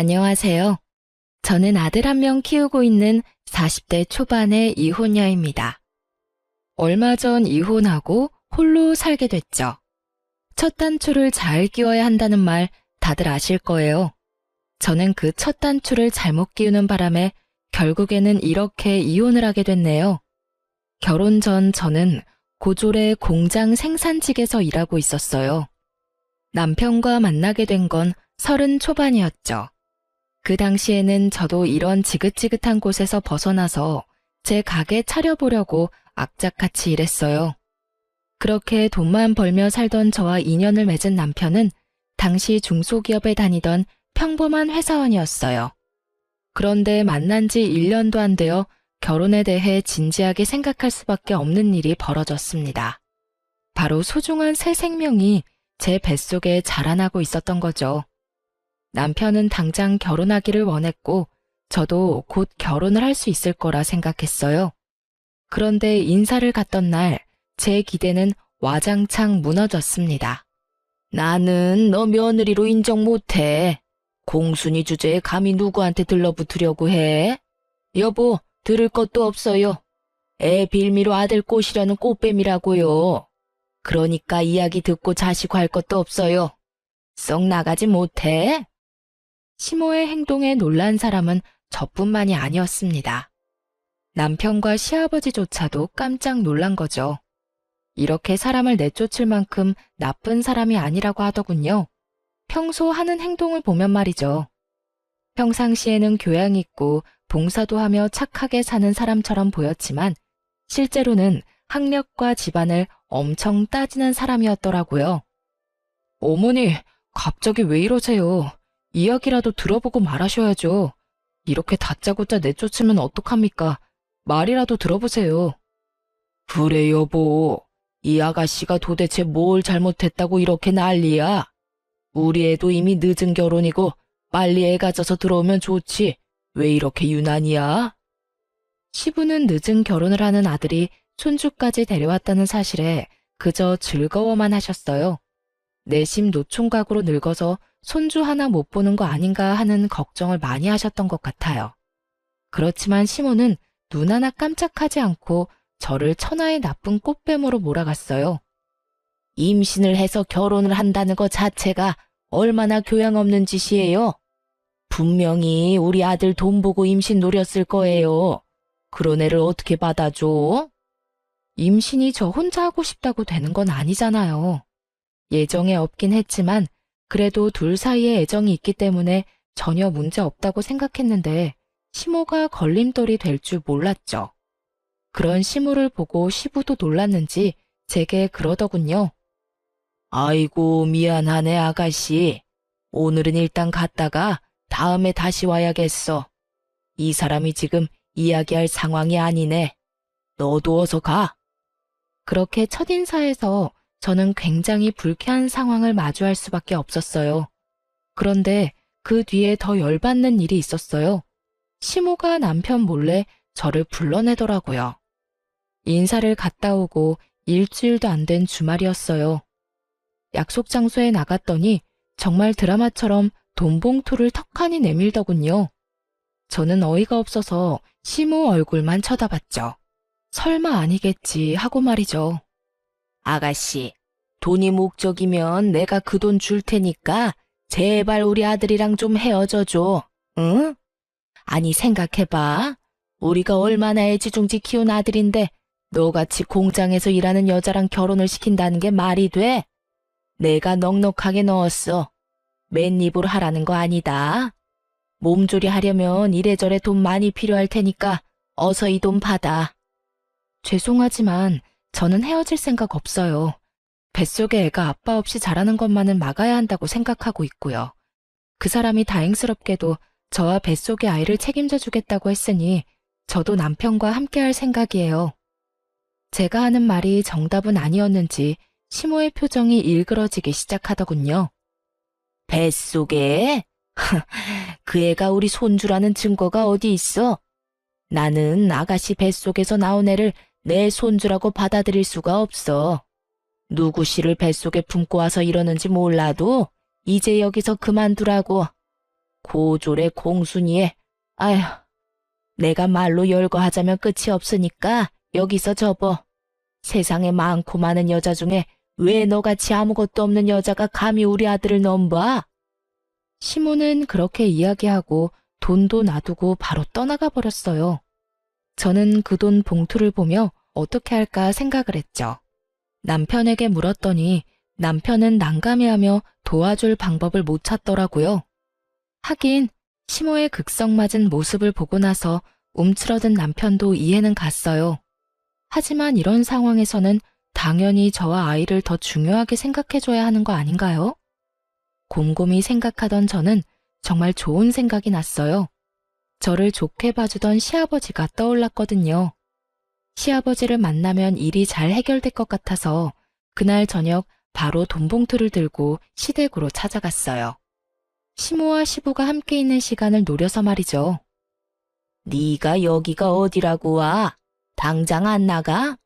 안녕하세요. 저는 아들 한 명 키우고 있는 40대 초반의 이혼녀입니다. 얼마 전 이혼하고 홀로 살게 됐죠. 첫 단추를 잘 끼워야 한다는 말 다들 아실 거예요. 저는 그 첫 단추를 잘못 끼우는 바람에 결국에는 이렇게 이혼을 하게 됐네요. 결혼 전 저는 고졸의 공장 생산직에서 일하고 있었어요. 남편과 만나게 된 건 30 초반이었죠. 그 당시에는 저도 이런 지긋지긋한 곳에서 벗어나서 제 가게 차려보려고 악착같이 일했어요. 그렇게 돈만 벌며 살던 저와 인연을 맺은 남편은 당시 중소기업에 다니던 평범한 회사원이었어요. 그런데 만난 지 1년도 안 되어 결혼에 대해 진지하게 생각할 수밖에 없는 일이 벌어졌습니다. 바로 소중한 새 생명이 제 뱃속에 자라나고 있었던 거죠. 남편은 당장 결혼하기를 원했고 저도 곧 결혼을 할 수 있을 거라 생각했어요. 그런데 인사를 갔던 날 제 기대는 와장창 무너졌습니다. 나는 너 며느리로 인정 못해. 공순이 주제에 감히 누구한테 들러붙으려고 해? 여보, 들을 것도 없어요. 애 빌미로 아들 꼬시려는 꽃뱀이라고요. 그러니까 이야기 듣고 자식 할 것도 없어요. 썩 나가지 못해? 시모의 행동에 놀란 사람은 저뿐만이 아니었습니다. 남편과 시아버지조차도 깜짝 놀란 거죠. 이렇게 사람을 내쫓을 만큼 나쁜 사람이 아니라고 하더군요. 평소 하는 행동을 보면 말이죠. 평상시에는 교양 있고 봉사도 하며 착하게 사는 사람처럼 보였지만 실제로는 학력과 집안을 엄청 따지는 사람이었더라고요. 어머니, 갑자기 왜 이러세요? 이야기라도 들어보고 말하셔야죠. 이렇게 다짜고짜 내쫓으면 어떡합니까? 말이라도 들어보세요. 그래 여보, 이 아가씨가 도대체 뭘 잘못했다고 이렇게 난리야? 우리 애도 이미 늦은 결혼이고 빨리 애 가져서 들어오면 좋지. 왜 이렇게 유난이야? 시부는 늦은 결혼을 하는 아들이 손주까지 데려왔다는 사실에 그저 즐거워만 하셨어요. 내심 노총각으로 늙어서 손주 하나 못 보는 거 아닌가 하는 걱정을 많이 하셨던 것 같아요. 그렇지만 시모는 눈 하나 깜짝하지 않고 저를 천하의 나쁜 꽃뱀으로 몰아갔어요. 임신을 해서 결혼을 한다는 것 자체가 얼마나 교양 없는 짓이에요. 분명히 우리 아들 돈 보고 임신 노렸을 거예요. 그런 애를 어떻게 받아줘? 임신이 저 혼자 하고 싶다고 되는 건 아니잖아요. 예정에 없긴 했지만 그래도 둘 사이에 애정이 있기 때문에 전혀 문제 없다고 생각했는데 시모가 걸림돌이 될 줄 몰랐죠. 그런 시모를 보고 시부도 놀랐는지 제게 그러더군요. 아이고 미안하네 아가씨. 오늘은 일단 갔다가 다음에 다시 와야겠어. 이 사람이 지금 이야기할 상황이 아니네. 너도 어서 가. 그렇게 첫인사에서 저는 굉장히 불쾌한 상황을 마주할 수밖에 없었어요. 그런데 그 뒤에 더 열받는 일이 있었어요. 시모가 남편 몰래 저를 불러내더라고요. 인사를 갔다 오고 일주일도 안 된 주말이었어요. 약속 장소에 나갔더니 정말 드라마처럼 돈 봉투를 턱하니 내밀더군요. 저는 어이가 없어서 시모 얼굴만 쳐다봤죠. 설마 아니겠지 하고 말이죠. 아가씨, 돈이 목적이면 내가 그 돈 줄 테니까 제발 우리 아들이랑 좀 헤어져 줘. 응? 아니 생각해봐. 우리가 얼마나 애지중지 키운 아들인데 너같이 공장에서 일하는 여자랑 결혼을 시킨다는 게 말이 돼? 내가 넉넉하게 넣었어. 맨입으로 하라는 거 아니다. 몸조리 하려면 이래저래 돈 많이 필요할 테니까 어서 이 돈 받아. 죄송하지만 저는 헤어질 생각 없어요. 뱃속에 애가 아빠 없이 자라는 것만은 막아야 한다고 생각하고 있고요. 그 사람이 다행스럽게도 저와 뱃속의 아이를 책임져 주겠다고 했으니 저도 남편과 함께할 생각이에요. 제가 하는 말이 정답은 아니었는지 시모의 표정이 일그러지기 시작하더군요. 뱃속에? 그 애가 우리 손주라는 증거가 어디 있어? 나는 아가씨 뱃속에서 나온 애를 내 손주라고 받아들일 수가 없어. 누구 씨를 뱃속에 품고 와서 이러는지 몰라도 이제 여기서 그만두라고. 고졸의 공순이에, 아휴, 내가 말로 열거하자면 끝이 없으니까 여기서 접어. 세상에 많고 많은 여자 중에 왜 너같이 아무것도 없는 여자가 감히 우리 아들을 넘봐? 시모는 그렇게 이야기하고 돈도 놔두고 바로 떠나가 버렸어요. 저는 그 돈 봉투를 보며 어떻게 할까 생각을 했죠. 남편에게 물었더니 남편은 난감해하며 도와줄 방법을 못 찾더라고요. 하긴 시모의 극성맞은 모습을 보고 나서 움츠러든 남편도 이해는 갔어요. 하지만 이런 상황에서는 당연히 저와 아이를 더 중요하게 생각해줘야 하는 거 아닌가요? 곰곰이 생각하던 저는 정말 좋은 생각이 났어요. 저를 좋게 봐주던 시아버지가 떠올랐거든요. 시아버지를 만나면 일이 잘 해결될 것 같아서 그날 저녁 바로 돈봉투를 들고 시댁으로 찾아갔어요. 시모와 시부가 함께 있는 시간을 노려서 말이죠. 네가 여기가 어디라고 와? 당장 안 나가?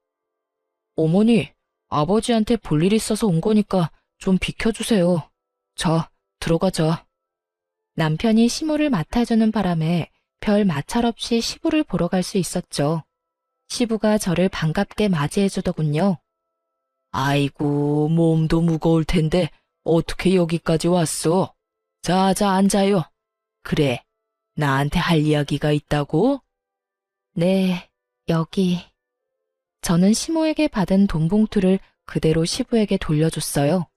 어머니, 아버지한테 볼 일 있어서 온 거니까 좀 비켜주세요. 자, 들어가자. 남편이 시부를 맡아주는 바람에 별 마찰 없이 시부를 보러 갈 수 있었죠. 시부가 저를 반갑게 맞이해주더군요. 아이고, 몸도 무거울 텐데 어떻게 여기까지 왔어? 자자, 앉아요. 그래, 나한테 할 이야기가 있다고? 네, 여기. 저는 시모에게 받은 돈 봉투를 그대로 시부에게 돌려줬어요.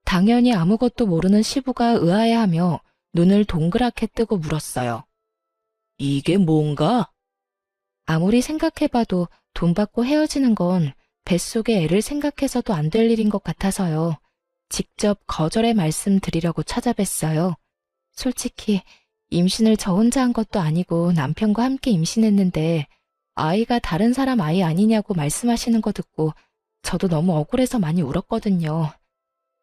당연히 아무것도 모르는 시부가 의아해하며 눈을 동그랗게 뜨고 물었어요. 이게 뭔가? 아무리 생각해봐도 돈 받고 헤어지는 건 뱃속의 애를 생각해서도 안 될 일인 것 같아서요. 직접 거절의 말씀 드리려고 찾아뵀어요. 솔직히 임신을 저 혼자 한 것도 아니고 남편과 함께 임신했는데 아이가 다른 사람 아이 아니냐고 말씀하시는 거 듣고 저도 너무 억울해서 많이 울었거든요.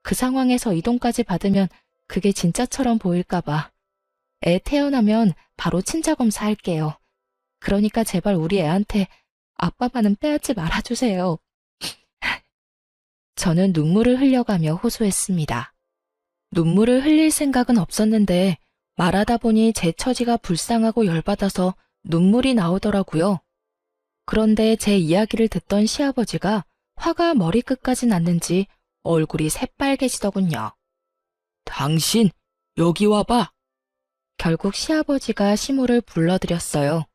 그 상황에서 이 돈까지 받으면 그게 진짜처럼 보일까 봐. 애 태어나면 바로 친자검사 할게요. 그러니까 제발 우리 애한테 아빠만은 빼앗지 말아주세요. 저는 눈물을 흘려가며 호소했습니다. 눈물을 흘릴 생각은 없었는데 말하다 보니 제 처지가 불쌍하고 열받아서 눈물이 나오더라고요. 그런데 제 이야기를 듣던 시아버지가 화가 머리끝까지 났는지 얼굴이 새빨개지더군요. 당신, 여기 와봐. 결국 시아버지가 시모를 불러들였어요.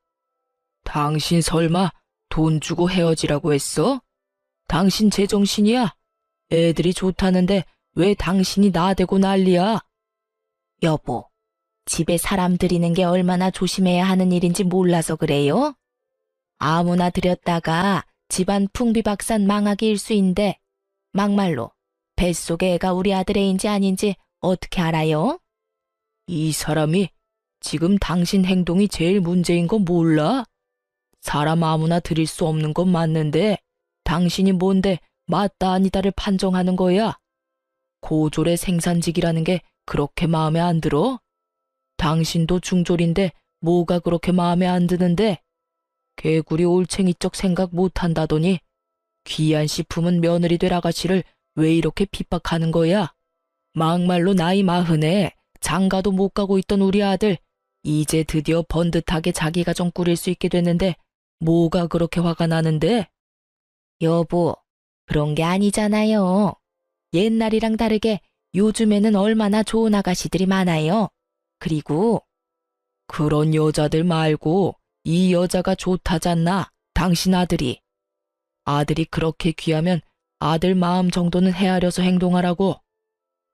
당신 설마 돈 주고 헤어지라고 했어? 당신 제정신이야? 애들이 좋다는데 왜 당신이 나대고 난리야? 여보, 집에 사람 들이는 게 얼마나 조심해야 하는 일인지 몰라서 그래요? 아무나 들였다가 집안 풍비박산 망하기 일수인데 막말로 뱃속에 애가 우리 아들 애인지 아닌지 어떻게 알아요? 이 사람이 지금 당신 행동이 제일 문제인 거 몰라? 사람 아무나 들일 수 없는 건 맞는데 당신이 뭔데 맞다 아니다를 판정하는 거야? 고졸의 생산직이라는 게 그렇게 마음에 안 들어? 당신도 중졸인데 뭐가 그렇게 마음에 안 드는데? 개구리 올챙이적 생각 못한다더니 귀한 식품은 며느리 될 아가씨를 왜 이렇게 핍박하는 거야? 막말로 나이 40에 장가도 못 가고 있던 우리 아들 이제 드디어 번듯하게 자기 가정 꾸릴 수 있게 됐는데 뭐가 그렇게 화가 나는데? 여보, 그런 게 아니잖아요. 옛날이랑 다르게 요즘에는 얼마나 좋은 아가씨들이 많아요. 그리고 그런 여자들 말고 이 여자가 좋다잖아, 당신 아들이. 아들이 그렇게 귀하면 아들 마음 정도는 헤아려서 행동하라고.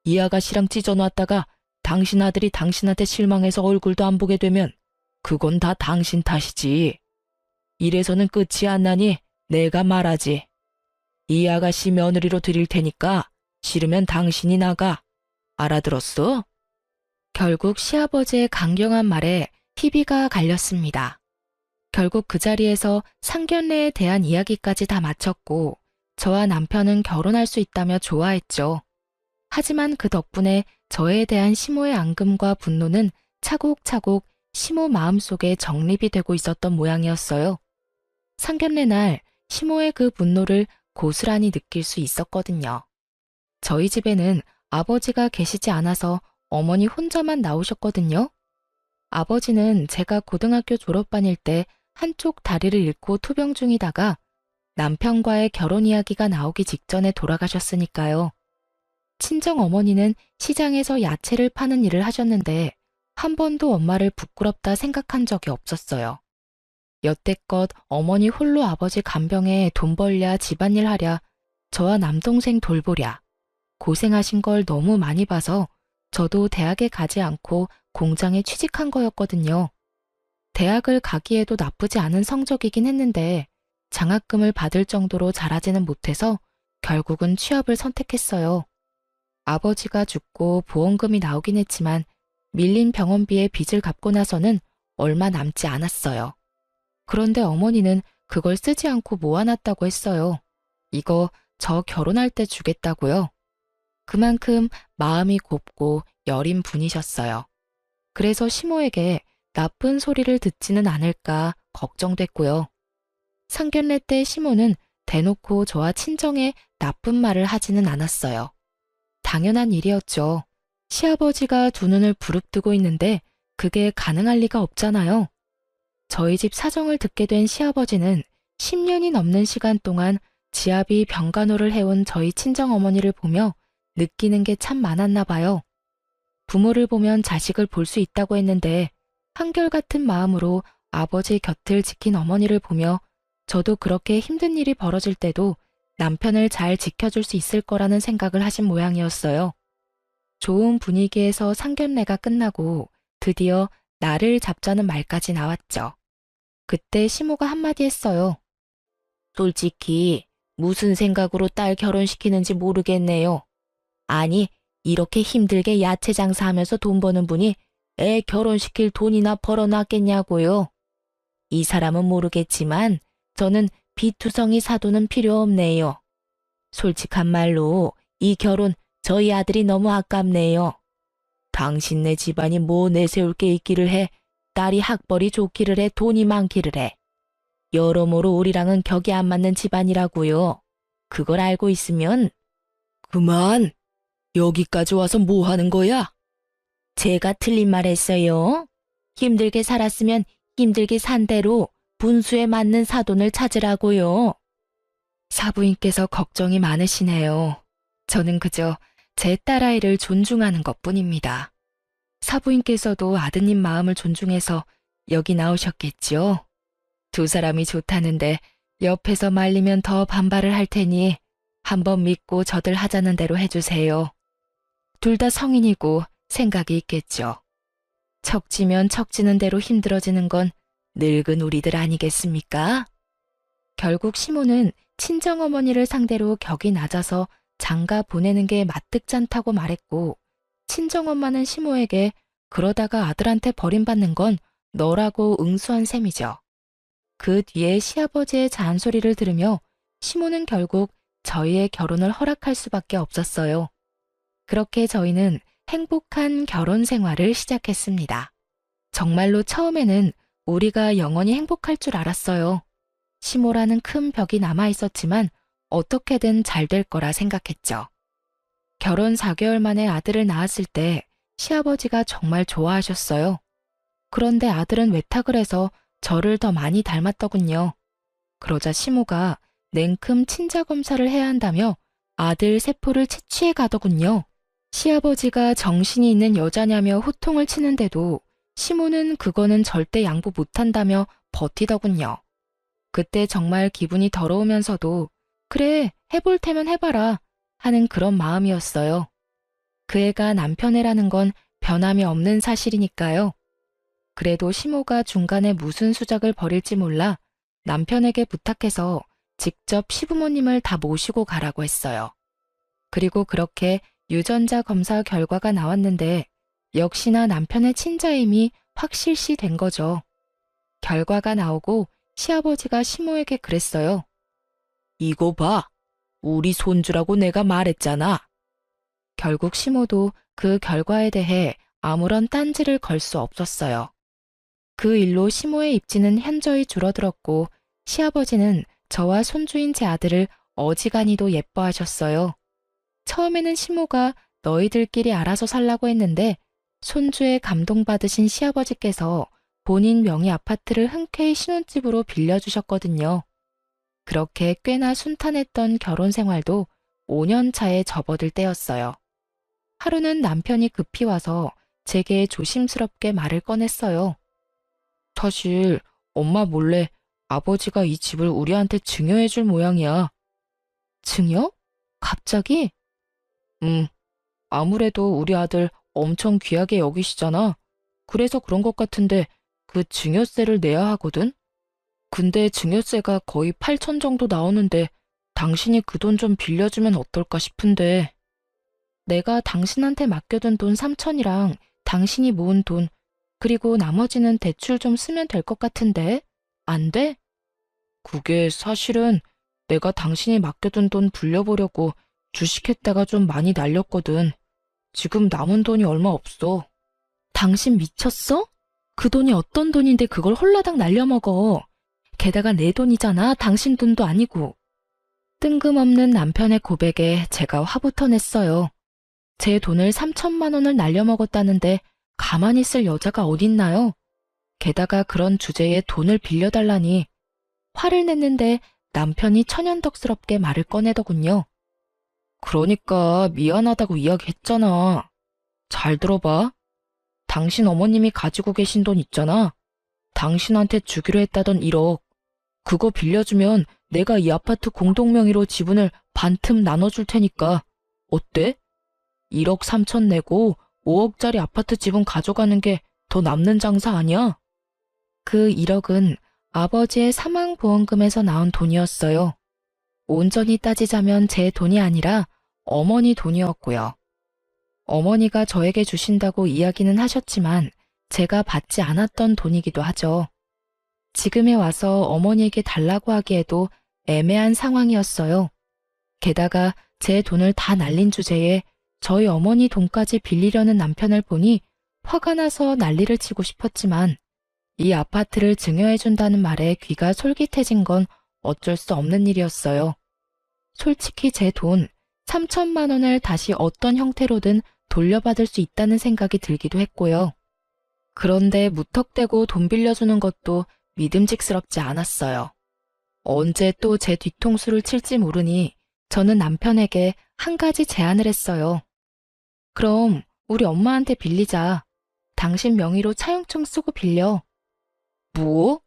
이 아가씨랑 찢어놨다가 당신 아들이 당신한테 실망해서 얼굴도 안 보게 되면 그건 다 당신 탓이지. 이래서는 끝이 안 나니 내가 말하지. 이 아가씨 며느리로 드릴 테니까 싫으면 당신이 나가. 알아들었어? 결국 시아버지의 강경한 말에 희비가 갈렸습니다. 결국 그 자리에서 상견례에 대한 이야기까지 다 마쳤고 저와 남편은 결혼할 수 있다며 좋아했죠. 하지만 그 덕분에 저에 대한 시모의 앙금과 분노는 차곡차곡 시모 마음속에 정립이 되고 있었던 모양이었어요. 상견례 날 시모의 그 분노를 고스란히 느낄 수 있었거든요. 저희 집에는 아버지가 계시지 않아서 어머니 혼자만 나오셨거든요. 아버지는 제가 고등학교 졸업반일 때 한쪽 다리를 잃고 투병 중이다가 남편과의 결혼 이야기가 나오기 직전에 돌아가셨으니까요. 친정 어머니는 시장에서 야채를 파는 일을 하셨는데 한 번도 엄마를 부끄럽다 생각한 적이 없었어요. 여태껏 어머니 홀로 아버지 간병에 돈 벌랴 집안일 하랴 저와 남동생 돌보랴 고생하신 걸 너무 많이 봐서 저도 대학에 가지 않고 공장에 취직한 거였거든요. 대학을 가기에도 나쁘지 않은 성적이긴 했는데 장학금을 받을 정도로 잘하지는 못해서 결국은 취업을 선택했어요. 아버지가 죽고 보험금이 나오긴 했지만 밀린 병원비에 빚을 갚고 나서는 얼마 남지 않았어요. 그런데 어머니는 그걸 쓰지 않고 모아놨다고 했어요. 이거 저 결혼할 때 주겠다고요. 그만큼 마음이 곱고 여린 분이셨어요. 그래서 시모에게 나쁜 소리를 듣지는 않을까 걱정됐고요. 상견례 때 시모는 대놓고 저와 친정에 나쁜 말을 하지는 않았어요. 당연한 일이었죠. 시아버지가 두 눈을 부릅뜨고 있는데 그게 가능할 리가 없잖아요. 저희 집 사정을 듣게 된 시아버지는 10년이 넘는 시간 동안 지아비 병간호를 해온 저희 친정어머니를 보며 느끼는 게 참 많았나 봐요. 부모를 보면 자식을 볼 수 있다고 했는데 한결같은 마음으로 아버지 곁을 지킨 어머니를 보며 저도 그렇게 힘든 일이 벌어질 때도 남편을 잘 지켜줄 수 있을 거라는 생각을 하신 모양이었어요. 좋은 분위기에서 상견례가 끝나고 드디어 나를 잡자는 말까지 나왔죠. 그때 시모가 한마디 했어요. 솔직히 무슨 생각으로 딸 결혼시키는지 모르겠네요. 아니, 이렇게 힘들게 야채 장사하면서 돈 버는 분이 애 결혼시킬 돈이나 벌어놨겠냐고요. 이 사람은 모르겠지만 저는 비투성이 사돈은 필요 없네요. 솔직한 말로 이 결혼 저희 아들이 너무 아깝네요. 당신네 집안이 뭐 내세울 게 있기를 해. 딸이 학벌이 좋기를 해. 돈이 많기를 해. 여러모로 우리랑은 격이 안 맞는 집안이라고요. 그걸 알고 있으면 그만! 여기까지 와서 뭐 하는 거야? 제가 틀린 말 했어요. 힘들게 살았으면 힘들게 산 대로 분수에 맞는 사돈을 찾으라고요. 사부인께서 걱정이 많으시네요. 저는 그저 제 딸아이를 존중하는 것뿐입니다. 사부인께서도 아드님 마음을 존중해서 여기 나오셨겠지요. 두 사람이 좋다는데 옆에서 말리면 더 반발을 할 테니 한번 믿고 저들 하자는 대로 해주세요. 둘 다 성인이고 생각이 있겠죠. 척지면 척지는 대로 힘들어지는 건 늙은 우리들 아니겠습니까? 결국 시모는 친정어머니를 상대로 격이 낮아서 장가 보내는 게 마뜩잖다고 말했고 친정엄마는 시모에게 그러다가 아들한테 버림받는 건 너라고 응수한 셈이죠. 그 뒤에 시아버지의 잔소리를 들으며 시모는 결국 저희의 결혼을 허락할 수밖에 없었어요. 그렇게 저희는 행복한 결혼 생활을 시작했습니다. 정말로 처음에는 우리가 영원히 행복할 줄 알았어요. 시모라는 큰 벽이 남아 있었지만 어떻게든 잘 될 거라 생각했죠. 결혼 4개월 만에 아들을 낳았을 때 시아버지가 정말 좋아하셨어요. 그런데 아들은 외탁을 해서 저를 더 많이 닮았더군요. 그러자 시모가 냉큼 친자 검사를 해야 한다며 아들 세포를 채취해 가더군요. 시아버지가 정신이 있는 여자냐며 호통을 치는데도 시모는 그거는 절대 양보 못한다며 버티더군요. 그때 정말 기분이 더러우면서도 그래, 해볼 테면 해봐라 하는 그런 마음이었어요. 그 애가 남편 애라는 건 변함이 없는 사실이니까요. 그래도 시모가 중간에 무슨 수작을 벌일지 몰라 남편에게 부탁해서 직접 시부모님을 다 모시고 가라고 했어요. 그리고 그렇게 유전자 검사 결과가 나왔는데 역시나 남편의 친자임이 확실시 된 거죠. 결과가 나오고 시아버지가 시모에게 그랬어요. 이거 봐. 우리 손주라고 내가 말했잖아. 결국 시모도 그 결과에 대해 아무런 딴지를 걸 수 없었어요. 그 일로 시모의 입지는 현저히 줄어들었고 시아버지는 저와 손주인 제 아들을 어지간히도 예뻐하셨어요. 처음에는 시모가 너희들끼리 알아서 살라고 했는데 손주에 감동받으신 시아버지께서 본인 명의 아파트를 흔쾌히 신혼집으로 빌려주셨거든요. 그렇게 꽤나 순탄했던 결혼 생활도 5년 차에 접어들 때였어요. 하루는 남편이 급히 와서 제게 조심스럽게 말을 꺼냈어요. 사실 엄마 몰래 아버지가 이 집을 우리한테 증여해 줄 모양이야. 증여? 갑자기? 아무래도 우리 아들 엄청 귀하게 여기시잖아. 그래서 그런 것 같은데 그 증여세를 내야 하거든? 근데 증여세가 거의 8천 정도 나오는데 당신이 그 돈 좀 빌려주면 어떨까 싶은데. 내가 당신한테 맡겨둔 돈 3천이랑 당신이 모은 돈, 그리고 나머지는 대출 좀 쓰면 될 것 같은데. 안 돼? 그게 사실은 내가 당신이 맡겨둔 돈 불려보려고 주식했다가 좀 많이 날렸거든. 지금 남은 돈이 얼마 없어. 당신 미쳤어? 그 돈이 어떤 돈인데 그걸 홀라당 날려먹어. 게다가 내 돈이잖아. 당신 돈도 아니고. 뜬금없는 남편의 고백에 제가 화부터 냈어요. 제 돈을 3천만 원을 날려먹었다는데 가만히 있을 여자가 어딨나요? 게다가 그런 주제에 돈을 빌려달라니. 화를 냈는데 남편이 천연덕스럽게 말을 꺼내더군요. 그러니까 미안하다고 이야기했잖아. 잘 들어봐. 당신 어머님이 가지고 계신 돈 있잖아. 당신한테 주기로 했다던 1억. 그거 빌려주면 내가 이 아파트 공동명의로 지분을 반틈 나눠줄 테니까. 어때? 1억 3천 내고 5억짜리 아파트 지분 가져가는 게 더 남는 장사 아니야? 그 1억은 아버지의 사망보험금에서 나온 돈이었어요. 온전히 따지자면 제 돈이 아니라 어머니 돈이었고요. 어머니가 저에게 주신다고 이야기는 하셨지만 제가 받지 않았던 돈이기도 하죠. 지금에 와서 어머니에게 달라고 하기에도 애매한 상황이었어요. 게다가 제 돈을 다 날린 주제에 저희 어머니 돈까지 빌리려는 남편을 보니 화가 나서 난리를 치고 싶었지만 이 아파트를 증여해준다는 말에 귀가 솔깃해진 건 어쩔 수 없는 일이었어요. 솔직히 제 돈 3천만 원을 다시 어떤 형태로든 돌려받을 수 있다는 생각이 들기도 했고요. 그런데 무턱대고 돈 빌려주는 것도 믿음직스럽지 않았어요. 언제 또 제 뒤통수를 칠지 모르니 저는 남편에게 한 가지 제안을 했어요. 그럼 우리 엄마한테 빌리자. 당신 명의로 차용증 쓰고 빌려. 뭐?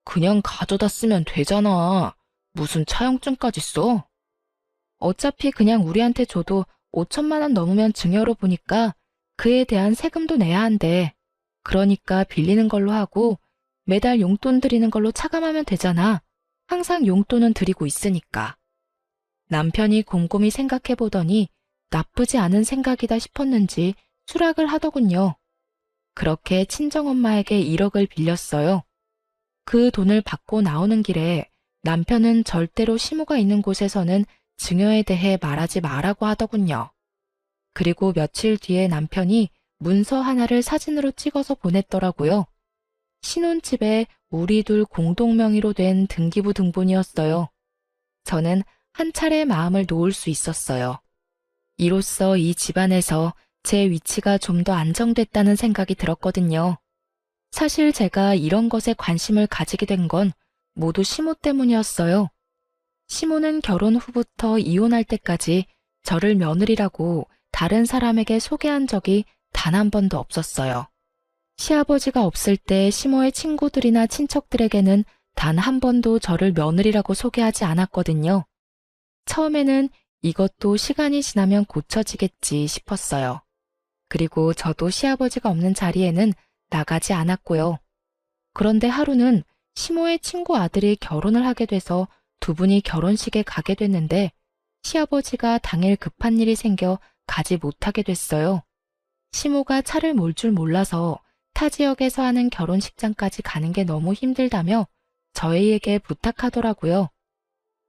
그냥 가져다 쓰면 되잖아. 무슨 차용증까지 써? 어차피 그냥 우리한테 줘도 5천만 원 넘으면 증여로 보니까 그에 대한 세금도 내야 한대. 그러니까 빌리는 걸로 하고 매달 용돈 드리는 걸로 차감하면 되잖아. 항상 용돈은 드리고 있으니까. 남편이 곰곰이 생각해 보더니 나쁘지 않은 생각이다 싶었는지 수락을 하더군요. 그렇게 친정엄마에게 1억을 빌렸어요. 그 돈을 받고 나오는 길에 남편은 절대로 시모가 있는 곳에서는 증여에 대해 말하지 말라고 하더군요. 그리고 며칠 뒤에 남편이 문서 하나를 사진으로 찍어서 보냈더라고요. 신혼집에 우리 둘 공동명의로 된 등기부 등본이었어요. 저는 한 차례 마음을 놓을 수 있었어요. 이로써 이 집안에서 제 위치가 좀 더 안정됐다는 생각이 들었거든요. 사실 제가 이런 것에 관심을 가지게 된 건 모두 시모 때문이었어요. 시모는 결혼 후부터 이혼할 때까지 저를 며느리라고 다른 사람에게 소개한 적이 단 한 번도 없었어요. 시아버지가 없을 때 시모의 친구들이나 친척들에게는 단 한 번도 저를 며느리라고 소개하지 않았거든요. 처음에는 이것도 시간이 지나면 고쳐지겠지 싶었어요. 그리고 저도 시아버지가 없는 자리에는 나가지 않았고요. 그런데 하루는 시모의 친구 아들이 결혼을 하게 돼서 두 분이 결혼식에 가게 됐는데 시아버지가 당일 급한 일이 생겨 가지 못하게 됐어요. 시모가 차를 몰 줄 몰라서 타 지역에서 하는 결혼식장까지 가는 게 너무 힘들다며 저희에게 부탁하더라고요.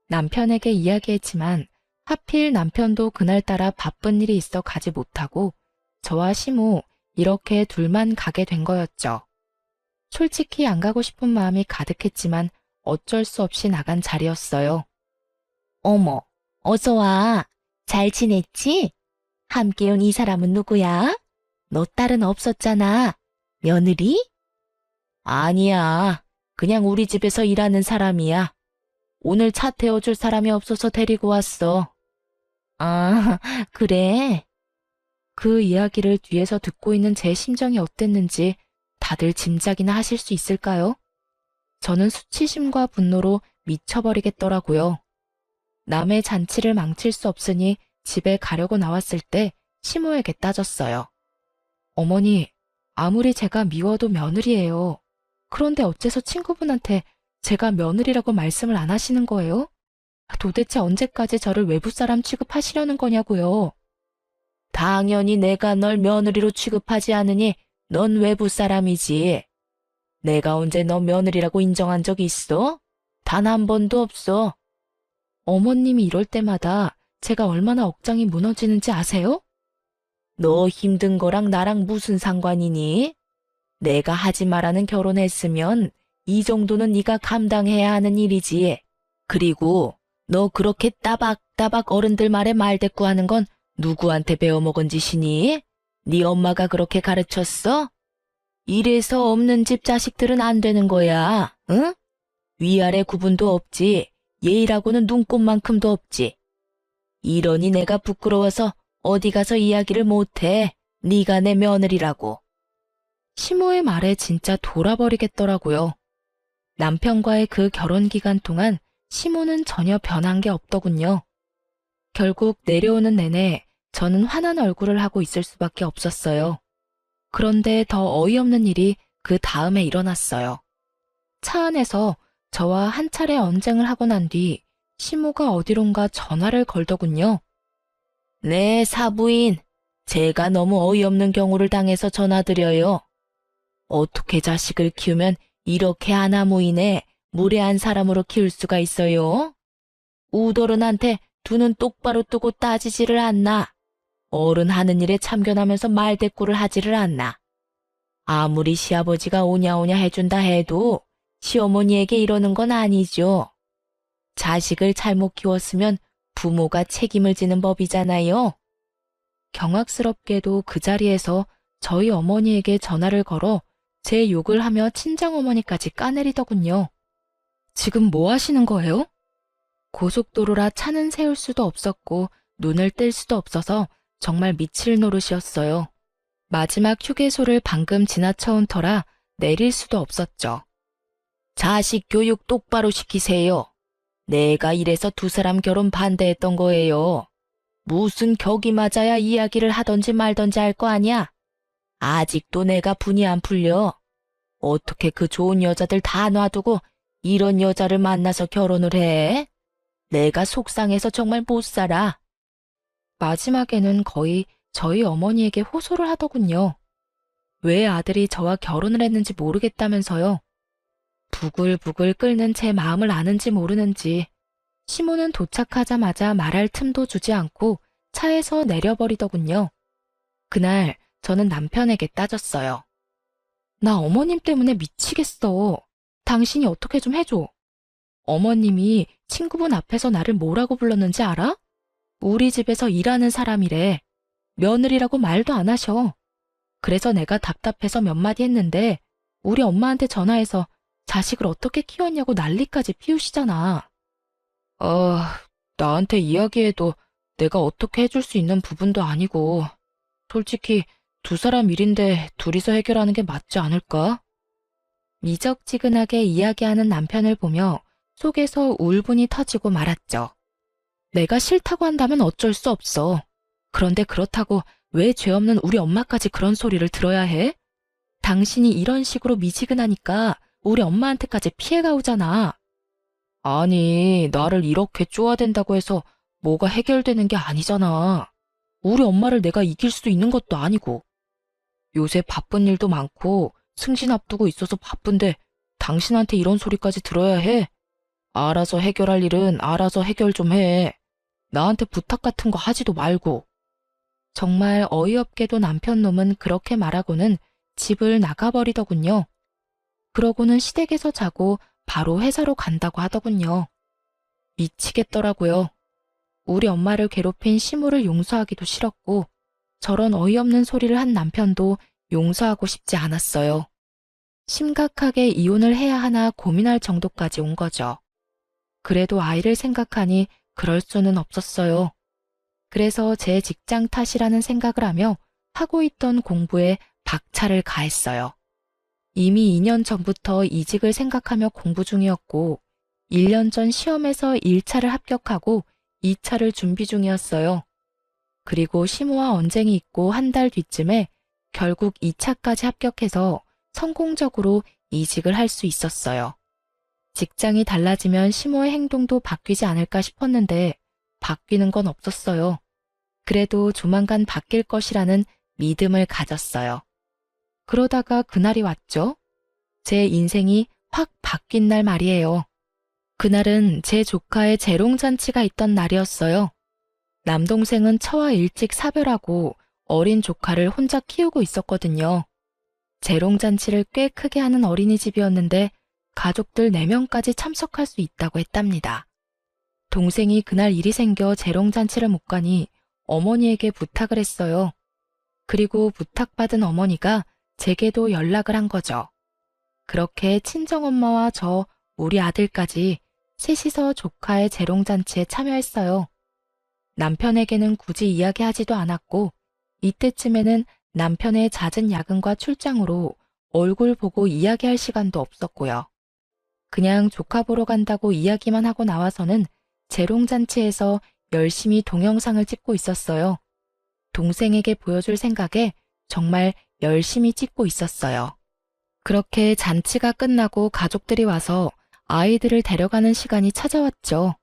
남편에게 이야기했지만 하필 남편도 그날따라 바쁜 일이 있어 가지 못하고 저와 시모 이렇게 둘만 가게 된 거였죠. 솔직히 안 가고 싶은 마음이 가득했지만 어쩔 수 없이 나간 자리였어요. 어머, 어서 와. 잘 지냈지? 함께 온 이 사람은 누구야? 너 딸은 없었잖아. 며느리? 아니야. 그냥 우리 집에서 일하는 사람이야. 오늘 차 태워줄 사람이 없어서 데리고 왔어. 아, 그래. 그 이야기를 뒤에서 듣고 있는 제 심정이 어땠는지 다들 짐작이나 하실 수 있을까요? 저는 수치심과 분노로 미쳐버리겠더라고요. 남의 잔치를 망칠 수 없으니 집에 가려고 나왔을 때 시모에게 따졌어요. 어머니, 아무리 제가 미워도 며느리예요. 그런데 어째서 친구분한테 제가 며느리라고 말씀을 안 하시는 거예요? 도대체 언제까지 저를 외부 사람 취급하시려는 거냐고요. 당연히 내가 널 며느리로 취급하지 않으니 넌 외부 사람이지. 내가 언제 너 며느리라고 인정한 적 있어? 단 한 번도 없어. 어머님이 이럴 때마다 제가 얼마나 억장이 무너지는지 아세요? 너 힘든 거랑 나랑 무슨 상관이니? 내가 하지 말라는 결혼했으면 이 정도는 네가 감당해야 하는 일이지. 그리고 너 그렇게 따박따박 어른들 말에 말대꾸하는 건 누구한테 배워먹은 짓이니? 네 엄마가 그렇게 가르쳤어? 이래서 없는 집 자식들은 안 되는 거야, 응? 위아래 구분도 없지. 예의라고는 눈꼽만큼도 없지. 이러니 내가 부끄러워서 어디 가서 이야기를 못해. 네가 내 며느리라고. 시모의 말에 진짜 돌아버리겠더라고요. 남편과의 그 결혼 기간 동안 시모는 전혀 변한 게 없더군요. 결국 내려오는 내내 저는 화난 얼굴을 하고 있을 수밖에 없었어요. 그런데 더 어이없는 일이 그 다음에 일어났어요. 차 안에서 저와 한 차례 언쟁을 하고 난 뒤 시모가 어디론가 전화를 걸더군요. 네, 사부인. 제가 너무 어이없는 경우를 당해서 전화드려요. 어떻게 자식을 키우면 이렇게 아나무인에 무례한 사람으로 키울 수가 있어요? 우더른한테 두 눈 똑바로 뜨고 따지지를 않나. 어른 하는 일에 참견하면서 말대꾸를 하지를 않나. 아무리 시아버지가 오냐오냐 해준다 해도 시어머니에게 이러는 건 아니죠. 자식을 잘못 키웠으면 부모가 책임을 지는 법이잖아요. 경악스럽게도 그 자리에서 저희 어머니에게 전화를 걸어 제 욕을 하며 친정어머니까지 까내리더군요. 지금 뭐 하시는 거예요? 고속도로라 차는 세울 수도 없었고 눈을 뗄 수도 없어서 정말 미칠 노릇이었어요. 마지막 휴게소를 방금 지나쳐온 터라 내릴 수도 없었죠. 자식 교육 똑바로 시키세요. 내가 이래서 두 사람 결혼 반대했던 거예요. 무슨 격이 맞아야 이야기를 하던지 말던지 할 거 아니야? 아직도 내가 분이 안 풀려. 어떻게 그 좋은 여자들 다 놔두고 이런 여자를 만나서 결혼을 해? 내가 속상해서 정말 못 살아. 마지막에는 거의 저희 어머니에게 호소를 하더군요. 왜 아들이 저와 결혼을 했는지 모르겠다면서요. 부글부글 끓는 제 마음을 아는지 모르는지 시모는 도착하자마자 말할 틈도 주지 않고 차에서 내려버리더군요. 그날 저는 남편에게 따졌어요. 나 어머님 때문에 미치겠어. 당신이 어떻게 좀 해줘. 어머님이 친구분 앞에서 나를 뭐라고 불렀는지 알아? 우리 집에서 일하는 사람이래. 며느리라고 말도 안 하셔. 그래서 내가 답답해서 몇 마디 했는데 우리 엄마한테 전화해서 자식을 어떻게 키웠냐고 난리까지 피우시잖아. 나한테 이야기해도 내가 어떻게 해줄 수 있는 부분도 아니고 솔직히 두 사람 일인데 둘이서 해결하는 게 맞지 않을까? 미적지근하게 이야기하는 남편을 보며 속에서 울분이 터지고 말았죠. 내가 싫다고 한다면 어쩔 수 없어. 그런데 그렇다고 왜 죄 없는 우리 엄마까지 그런 소리를 들어야 해? 당신이 이런 식으로 미지근하니까 우리 엄마한테까지 피해가 오잖아. 아니, 나를 이렇게 쪼아댄다고 해서 뭐가 해결되는 게 아니잖아. 우리 엄마를 내가 이길 수 있는 것도 아니고. 요새 바쁜 일도 많고 승신 앞두고 있어서 바쁜데 당신한테 이런 소리까지 들어야 해? 알아서 해결할 일은 알아서 해결 좀 해. 나한테 부탁 같은 거 하지도 말고. 정말 어이없게도 남편 놈은 그렇게 말하고는 집을 나가버리더군요. 그러고는 시댁에서 자고 바로 회사로 간다고 하더군요. 미치겠더라고요. 우리 엄마를 괴롭힌 시모를 용서하기도 싫었고 저런 어이없는 소리를 한 남편도 용서하고 싶지 않았어요. 심각하게 이혼을 해야 하나 고민할 정도까지 온 거죠. 그래도 아이를 생각하니 그럴 수는 없었어요. 그래서 제 직장 탓이라는 생각을 하며 하고 있던 공부에 박차를 가했어요. 이미 2년 전부터 이직을 생각하며 공부 중이었고 1년 전 시험에서 1차를 합격하고 2차를 준비 중이었어요. 그리고 심호와 언쟁이 있고 한 달 뒤쯤에 결국 2차까지 합격해서 성공적으로 이직을 할 수 있었어요. 직장이 달라지면 심호의 행동도 바뀌지 않을까 싶었는데 바뀌는 건 없었어요. 그래도 조만간 바뀔 것이라는 믿음을 가졌어요. 그러다가 그날이 왔죠. 제 인생이 확 바뀐 날 말이에요. 그날은 제 조카의 재롱잔치가 있던 날이었어요. 남동생은 처와 일찍 사별하고 어린 조카를 혼자 키우고 있었거든요. 재롱잔치를 꽤 크게 하는 어린이집이었는데 가족들 4명까지 참석할 수 있다고 했답니다. 동생이 그날 일이 생겨 재롱잔치를 못 가니 어머니에게 부탁을 했어요. 그리고 부탁받은 어머니가 제게도 연락을 한 거죠. 그렇게 친정엄마와 저, 우리 아들까지 셋이서 조카의 재롱잔치에 참여했어요. 남편에게는 굳이 이야기하지도 않았고 이때쯤에는 남편의 잦은 야근과 출장으로 얼굴 보고 이야기할 시간도 없었고요. 그냥 조카 보러 간다고 이야기만 하고 나와서는 재롱잔치에서 열심히 동영상을 찍고 있었어요. 동생에게 보여줄 생각에 정말 열심히 찍고 있었어요. 그렇게 잔치가 끝나고 가족들이 와서 아이들을 데려가는 시간이 찾아왔죠.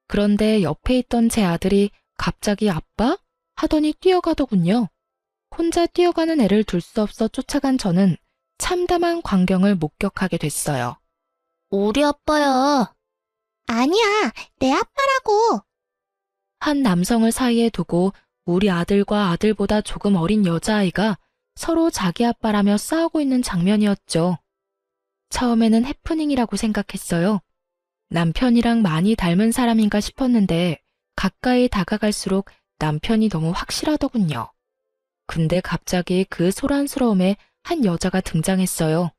그런데 옆에 있던 제 아들이 갑자기 아빠? 하더니 뛰어가더군요. 혼자 뛰어가는 애를 둘 수 없어 쫓아간 저는 참담한 광경을 목격하게 됐어요. 우리 아빠야. 아니야, 내 아빠라고. 한 남성을 사이에 두고 우리 아들과 아들보다 조금 어린 여자아이가 서로 자기 아빠라며 싸우고 있는 장면이었죠. 처음에는 해프닝이라고 생각했어요. 남편이랑 많이 닮은 사람인가 싶었는데 가까이 다가갈수록 남편이 너무 확실하더군요. 근데 갑자기 그 소란스러움에 한 여자가 등장했어요.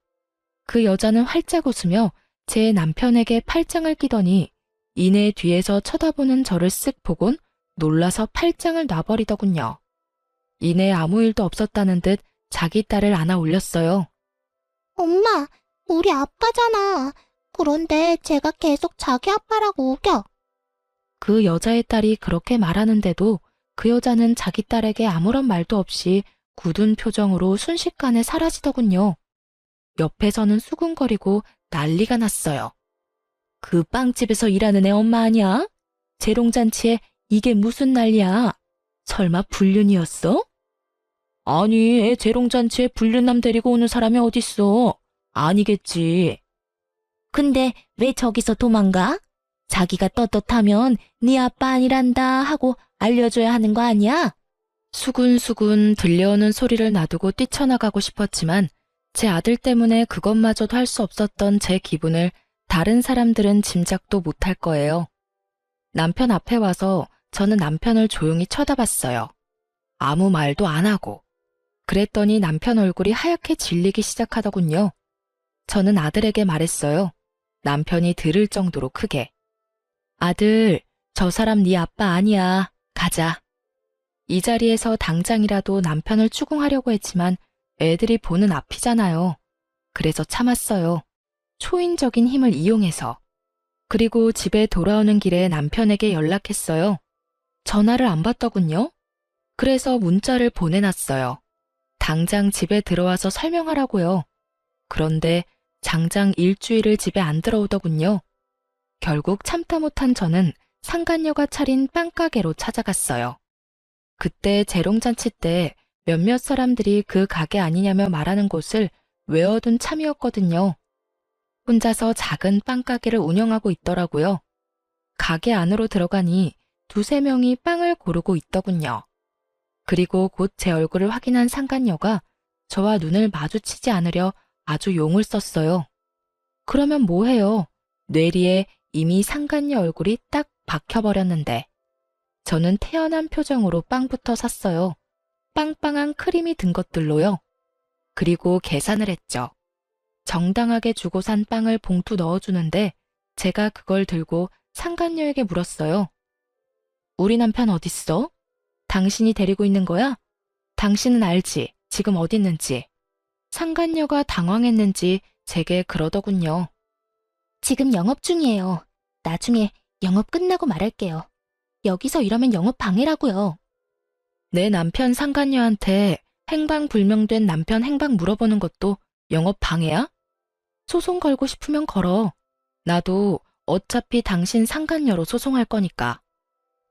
그 여자는 활짝 웃으며 제 남편에게 팔짱을 끼더니 이내 뒤에서 쳐다보는 저를 쓱 보곤 놀라서 팔짱을 놔버리더군요. 이내 아무 일도 없었다는 듯 자기 딸을 안아 올렸어요. 엄마, 우리 아빠잖아. 그런데 제가 계속 자기 아빠라고 우겨. 그 여자의 딸이 그렇게 말하는데도 그 여자는 자기 딸에게 아무런 말도 없이 굳은 표정으로 순식간에 사라지더군요. 옆에서는 수군거리고 난리가 났어요. 그 빵집에서 일하는 애 엄마 아니야? 재롱잔치에 이게 무슨 난리야? 설마 불륜이었어? 아니, 애 재롱잔치에 불륜남 데리고 오는 사람이 어딨어? 아니겠지. 근데 왜 저기서 도망가? 자기가 떳떳하면 네 아빠 아니란다 하고 알려줘야 하는 거 아니야? 수군수군 들려오는 소리를 놔두고 뛰쳐나가고 싶었지만 제 아들 때문에 그것마저도 할 수 없었던 제 기분을 다른 사람들은 짐작도 못할 거예요. 남편 앞에 와서 저는 남편을 조용히 쳐다봤어요. 아무 말도 안 하고. 그랬더니 남편 얼굴이 하얗게 질리기 시작하더군요. 저는 아들에게 말했어요. 남편이 들을 정도로 크게. 아들, 저 사람 네 아빠 아니야. 가자. 이 자리에서 당장이라도 남편을 추궁하려고 했지만 애들이 보는 앞이잖아요. 그래서 참았어요. 초인적인 힘을 이용해서. 그리고 집에 돌아오는 길에 남편에게 연락했어요. 전화를 안 받더군요. 그래서 문자를 보내놨어요. 당장 집에 들어와서 설명하라고요. 그런데 장장 일주일을 집에 안 들어오더군요. 결국 참다 못한 저는 상간녀가 차린 빵가게로 찾아갔어요. 그때 재롱잔치 때 몇몇 사람들이 그 가게 아니냐며 말하는 곳을 외워둔 참이었거든요. 혼자서 작은 빵가게를 운영하고 있더라고요. 가게 안으로 들어가니 2~3명이 빵을 고르고 있더군요. 그리고 곧 제 얼굴을 확인한 상간녀가 저와 눈을 마주치지 않으려 아주 용을 썼어요. 그러면 뭐해요? 뇌리에 이미 상간녀 얼굴이 딱 박혀버렸는데. 저는 태연한 표정으로 빵부터 샀어요. 빵빵한 크림이 든 것들로요. 그리고 계산을 했죠. 정당하게 주고 산 빵을 봉투 넣어주는데 제가 그걸 들고 상간녀에게 물었어요. 우리 남편 어딨어? 당신이 데리고 있는 거야? 당신은 알지? 지금 어디 있는지. 상간녀가 당황했는지 제게 그러더군요. 지금 영업 중이에요. 나중에 영업 끝나고 말할게요. 여기서 이러면 영업 방해라고요. 내 남편 상간녀한테 행방불명된 남편 행방 물어보는 것도 영업 방해야? 소송 걸고 싶으면 걸어. 나도 어차피 당신 상간녀로 소송할 거니까.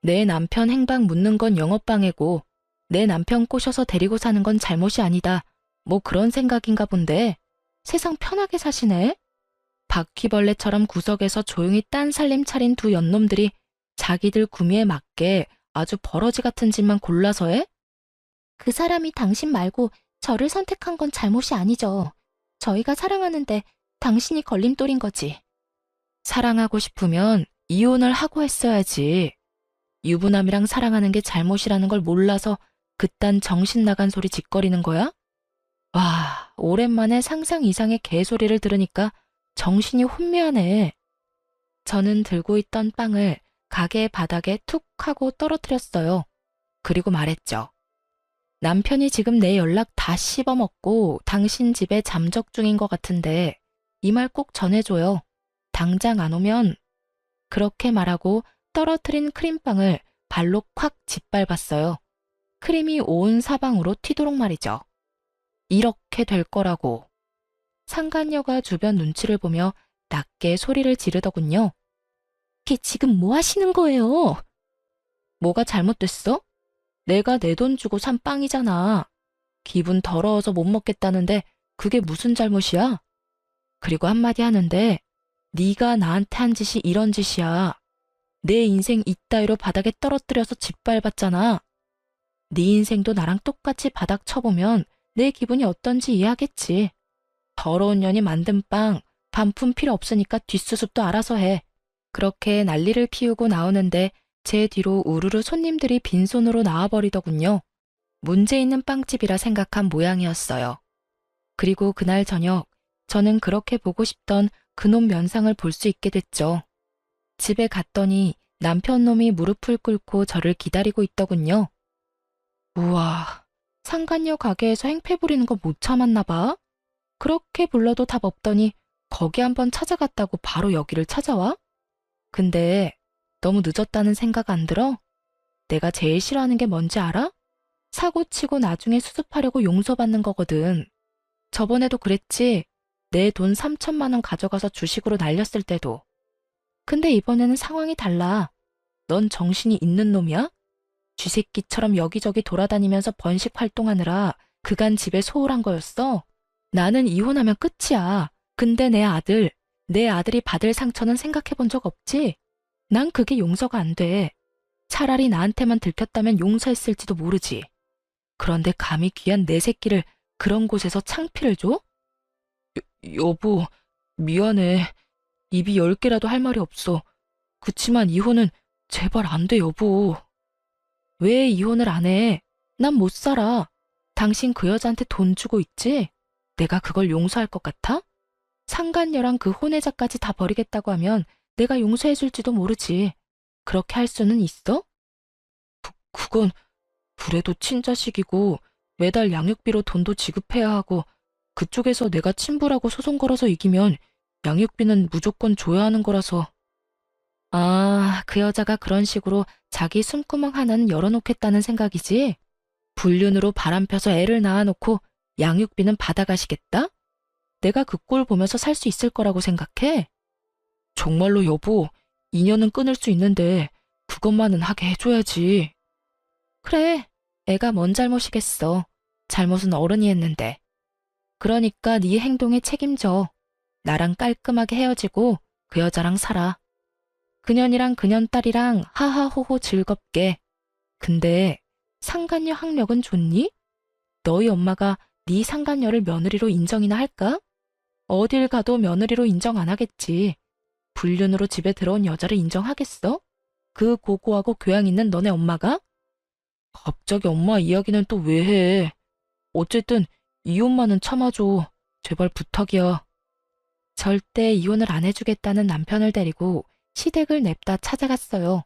내 남편 행방 묻는 건 영업 방해고 내 남편 꼬셔서 데리고 사는 건 잘못이 아니다. 뭐 그런 생각인가 본데 세상 편하게 사시네? 바퀴벌레처럼 구석에서 조용히 딴 살림 차린 두 연놈들이 자기들 구미에 맞게 아주 버러지 같은 짓만 골라서 해? 그 사람이 당신 말고 저를 선택한 건 잘못이 아니죠. 저희가 사랑하는데 당신이 걸림돌인 거지. 사랑하고 싶으면 이혼을 하고 했어야지. 유부남이랑 사랑하는 게 잘못이라는 걸 몰라서 그딴 정신 나간 소리 짓거리는 거야? 와, 오랜만에 상상 이상의 개소리를 들으니까 정신이 혼미하네. 저는 들고 있던 빵을 가게 바닥에 툭 하고 떨어뜨렸어요. 그리고 말했죠. 남편이 지금 내 연락 다 씹어먹고 당신 집에 잠적 중인 것 같은데 이 말 꼭 전해줘요. 당장 안 오면. 그렇게 말하고 떨어뜨린 크림빵을 발로 콱 짓밟았어요. 크림이 온 사방으로 튀도록 말이죠. 이렇게 될 거라고. 상간녀가 주변 눈치를 보며 낮게 소리를 지르더군요. 걔 지금 뭐 하시는 거예요? 뭐가 잘못됐어? 내가 내 돈 주고 산 빵이잖아. 기분 더러워서 못 먹겠다는데 그게 무슨 잘못이야? 그리고 한마디 하는데 네가 나한테 한 짓이 이런 짓이야. 내 인생 이따위로 바닥에 떨어뜨려서 짓밟았잖아. 네 인생도 나랑 똑같이 바닥 쳐보면 내 기분이 어떤지 이해하겠지. 더러운 년이 만든 빵, 반품 필요 없으니까 뒷수습도 알아서 해. 그렇게 난리를 피우고 나오는데 제 뒤로 우르르 손님들이 빈손으로 나와버리더군요. 문제 있는 빵집이라 생각한 모양이었어요. 그리고 그날 저녁 저는 그렇게 보고 싶던 그놈 면상을 볼 수 있게 됐죠. 집에 갔더니 남편 놈이 무릎을 꿇고 저를 기다리고 있더군요. 우와, 상간녀 가게에서 행패 부리는 거 못 참았나 봐. 그렇게 불러도 답 없더니 거기 한번 찾아갔다고 바로 여기를 찾아와? 근데 너무 늦었다는 생각 안 들어? 내가 제일 싫어하는 게 뭔지 알아? 사고 치고 나중에 수습하려고 용서받는 거거든. 저번에도 그랬지? 내 돈 3천만 원 가져가서 주식으로 날렸을 때도. 근데 이번에는 상황이 달라. 넌 정신이 있는 놈이야? 쥐새끼처럼 여기저기 돌아다니면서 번식 활동하느라 그간 집에 소홀한 거였어? 나는 이혼하면 끝이야. 근데 내 아들이 받을 상처는 생각해 본 적 없지? 난 그게 용서가 안 돼. 차라리 나한테만 들켰다면 용서했을지도 모르지. 그런데 감히 귀한 내 새끼를 그런 곳에서 창피를 줘? 여보, 미안해. 입이 10개라도 할 말이 없어. 그치만 이혼은 제발 안 돼, 여보. 왜 이혼을 안 해? 난 못 살아. 당신 그 여자한테 돈 주고 있지? 내가 그걸 용서할 것 같아? 상간녀랑 그 혼외자까지 다 버리겠다고 하면 내가 용서해줄지도 모르지. 그렇게 할 수는 있어? 그건 그래도 친자식이고 매달 양육비로 돈도 지급해야 하고 그쪽에서 내가 친부라고 소송 걸어서 이기면 양육비는 무조건 줘야 하는 거라서. 아, 그 여자가 그런 식으로 자기 숨구멍 하나는 열어놓겠다는 생각이지? 불륜으로 바람 펴서 애를 낳아놓고 양육비는 받아가시겠다? 내가 그 꼴 보면서 살 수 있을 거라고 생각해? 정말로 여보, 인연은 끊을 수 있는데 그것만은 하게 해줘야지. 그래, 애가 뭔 잘못이겠어. 잘못은 어른이 했는데. 그러니까 네 행동에 책임져. 나랑 깔끔하게 헤어지고 그 여자랑 살아. 그년이랑 그년 딸이랑 하하호호 즐겁게. 근데 상간녀 학력은 좋니? 너희 엄마가 네 상간녀를 며느리로 인정이나 할까? 어딜 가도 며느리로 인정 안 하겠지. 불륜으로 집에 들어온 여자를 인정하겠어? 그 고고하고 교양 있는 너네 엄마가? 갑자기 엄마 이야기는 또 왜 해? 어쨌든 이혼만은 참아줘. 제발 부탁이야. 절대 이혼을 안 해주겠다는 남편을 데리고 시댁을 냅다 찾아갔어요.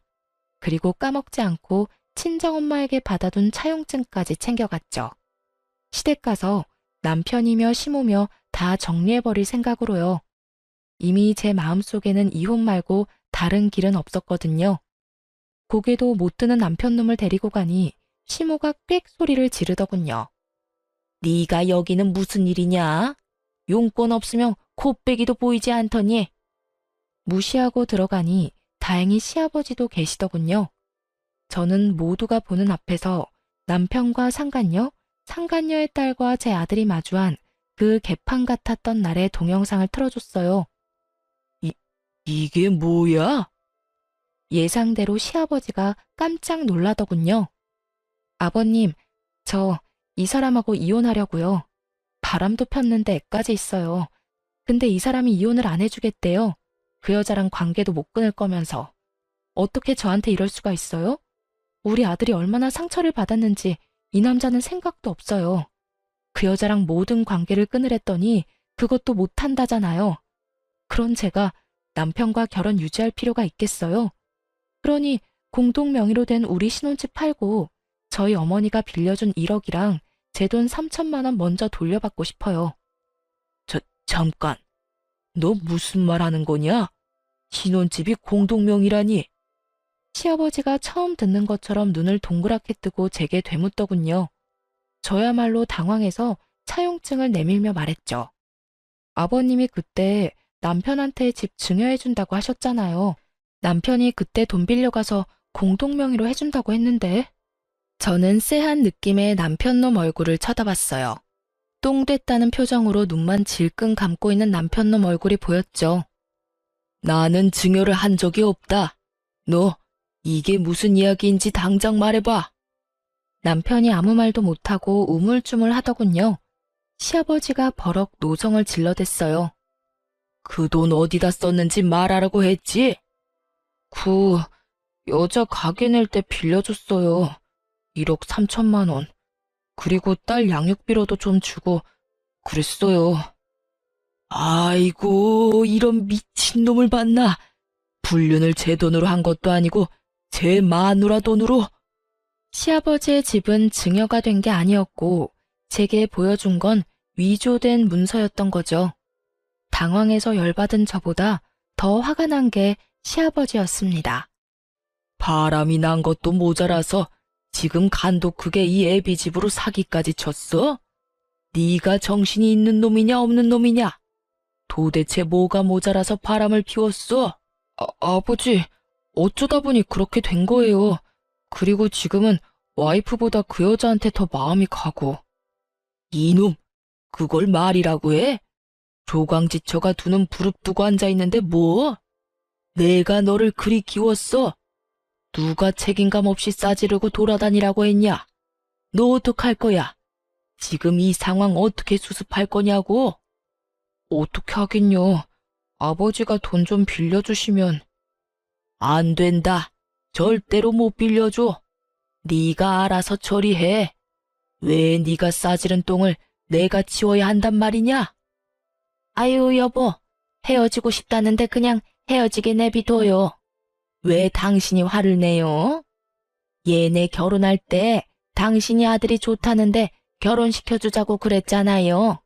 그리고 까먹지 않고 친정엄마에게 받아둔 차용증까지 챙겨갔죠. 시댁 가서 남편이며 시모며 다 정리해버릴 생각으로요. 이미 제 마음속에는 이혼 말고 다른 길은 없었거든요. 고개도 못 드는 남편놈을 데리고 가니 시모가 꽥 소리를 지르더군요. 네가 여기는 무슨 일이냐? 용건 없으면 코빼기도 보이지 않더니. 무시하고 들어가니 다행히 시아버지도 계시더군요. 저는 모두가 보는 앞에서 남편과 상간녀, 상간녀의 딸과 제 아들이 마주한 그 개판 같았던 날의 동영상을 틀어줬어요. 이게 뭐야? 예상대로 시아버지가 깜짝 놀라더군요. 아버님, 저 이 사람하고 이혼하려고요. 바람도 폈는데 애까지 있어요. 근데 이 사람이 이혼을 안 해주겠대요. 그 여자랑 관계도 못 끊을 거면서. 어떻게 저한테 이럴 수가 있어요? 우리 아들이 얼마나 상처를 받았는지 이 남자는 생각도 없어요. 그 여자랑 모든 관계를 끊으랬더니 그것도 못한다잖아요. 그런 제가 남편과 결혼 유지할 필요가 있겠어요? 그러니 공동 명의로 된 우리 신혼집 팔고 저희 어머니가 빌려준 1억이랑 제 돈 3천만 원 먼저 돌려받고 싶어요. 잠깐. 너 무슨 말 하는 거냐? 신혼집이 공동명의라니. 시아버지가 처음 듣는 것처럼 눈을 동그랗게 뜨고 제게 되묻더군요. 저야말로 당황해서 차용증을 내밀며 말했죠. 아버님이 그때 남편한테 집 증여해준다고 하셨잖아요. 남편이 그때 돈 빌려가서 공동명의로 해준다고 했는데. 저는 쎄한 느낌의 남편놈 얼굴을 쳐다봤어요. 똥 됐다는 표정으로 눈만 질끈 감고 있는 남편놈 얼굴이 보였죠. 나는 증여를 한 적이 없다. 너 이게 무슨 이야기인지 당장 말해봐. 남편이 아무 말도 못하고 우물쭈물 하더군요. 시아버지가 버럭 노성을 질러댔어요. 그 돈 어디다 썼는지 말하라고 했지? 여자 가게 낼 때 빌려줬어요. 1억 3천만 원. 그리고 딸 양육비로도 좀 주고 그랬어요. 아이고, 이런 미친놈을 봤나? 불륜을 제 돈으로 한 것도 아니고 제 마누라 돈으로. 시아버지의 집은 증여가 된 게 아니었고 제게 보여준 건 위조된 문서였던 거죠. 당황해서 열받은 저보다 더 화가 난 게 시아버지였습니다. 바람이 난 것도 모자라서 지금 간도 크게 이 애비 집으로 사기까지 쳤어? 네가 정신이 있는 놈이냐 없는 놈이냐? 도대체 뭐가 모자라서 바람을 피웠어? 아버지, 어쩌다 보니 그렇게 된 거예요. 그리고 지금은 와이프보다 그 여자한테 더 마음이 가고. 이놈, 그걸 말이라고 해? 조강지처가 두 눈 부릅뜨고 앉아있는데 뭐? 내가 너를 그리 키웠어? 누가 책임감 없이 싸지르고 돌아다니라고 했냐? 너 어떡할 거야? 지금 이 상황 어떻게 수습할 거냐고? 어떻게 하긴요. 아버지가 돈 좀 빌려주시면. 안 된다. 절대로 못 빌려줘. 네가 알아서 처리해. 왜 네가 싸지른 똥을 내가 치워야 한단 말이냐? 아유, 여보. 헤어지고 싶다는데 그냥 헤어지게 내비둬요. 왜 당신이 화를 내요? 얘네 결혼할 때 당신이 아들이 좋다는데 결혼시켜주자고 그랬잖아요.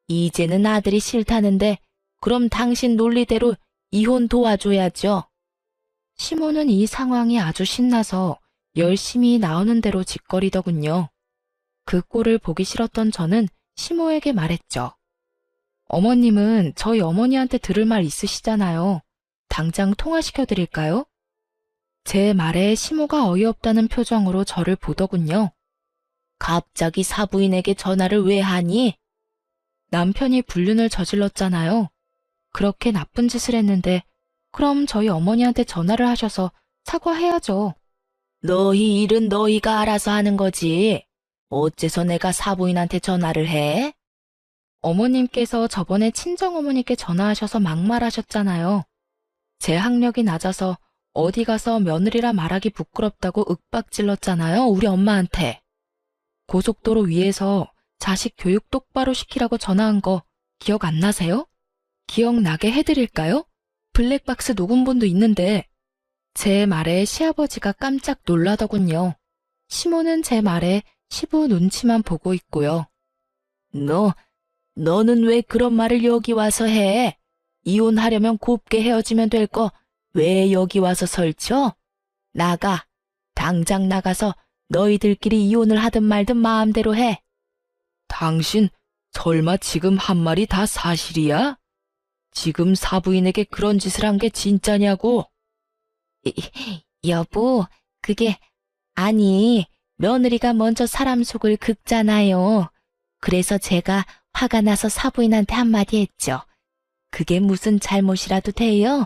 이제는 아들이 싫다는데 그럼 당신 논리대로 이혼 도와줘야죠. 시모는 이 상황이 아주 신나서 열심히 나오는 대로 짓거리더군요. 그 꼴을 보기 싫었던 저는 시모에게 말했죠. 어머님은 저희 어머니한테 들을 말 있으시잖아요. 당장 통화시켜드릴까요? 제 말에 시모가 어이없다는 표정으로 저를 보더군요. 갑자기 사부인에게 전화를 왜 하니? 남편이 불륜을 저질렀잖아요. 그렇게 나쁜 짓을 했는데 그럼 저희 어머니한테 전화를 하셔서 사과해야죠. 너희 일은 너희가 알아서 하는 거지. 어째서 내가 사부인한테 전화를 해? 어머님께서 저번에 친정어머니께 전화하셔서 막말하셨잖아요. 제 학력이 낮아서 어디 가서 며느리라 말하기 부끄럽다고 윽박질렀잖아요, 우리 엄마한테. 고속도로 위에서 자식 교육 똑바로 시키라고 전화한 거 기억 안 나세요? 기억나게 해드릴까요? 블랙박스 녹음본도 있는데. 제 말에 시아버지가 깜짝 놀라더군요. 시모는 제 말에 시부 눈치만 보고 있고요. 너는 왜 그런 말을 여기 와서 해? 이혼하려면 곱게 헤어지면 될 거 왜 여기 와서 설쳐? 나가. 당장 나가서 너희들끼리 이혼을 하든 말든 마음대로 해. 당신 설마 지금 한 말이 다 사실이야? 지금 사부인에게 그런 짓을 한 게 진짜냐고? 여보, 그게, 아니, 며느리가 먼저 사람 속을 긁잖아요. 그래서 제가 화가 나서 사부인한테 한마디 했죠. 그게 무슨 잘못이라도 돼요?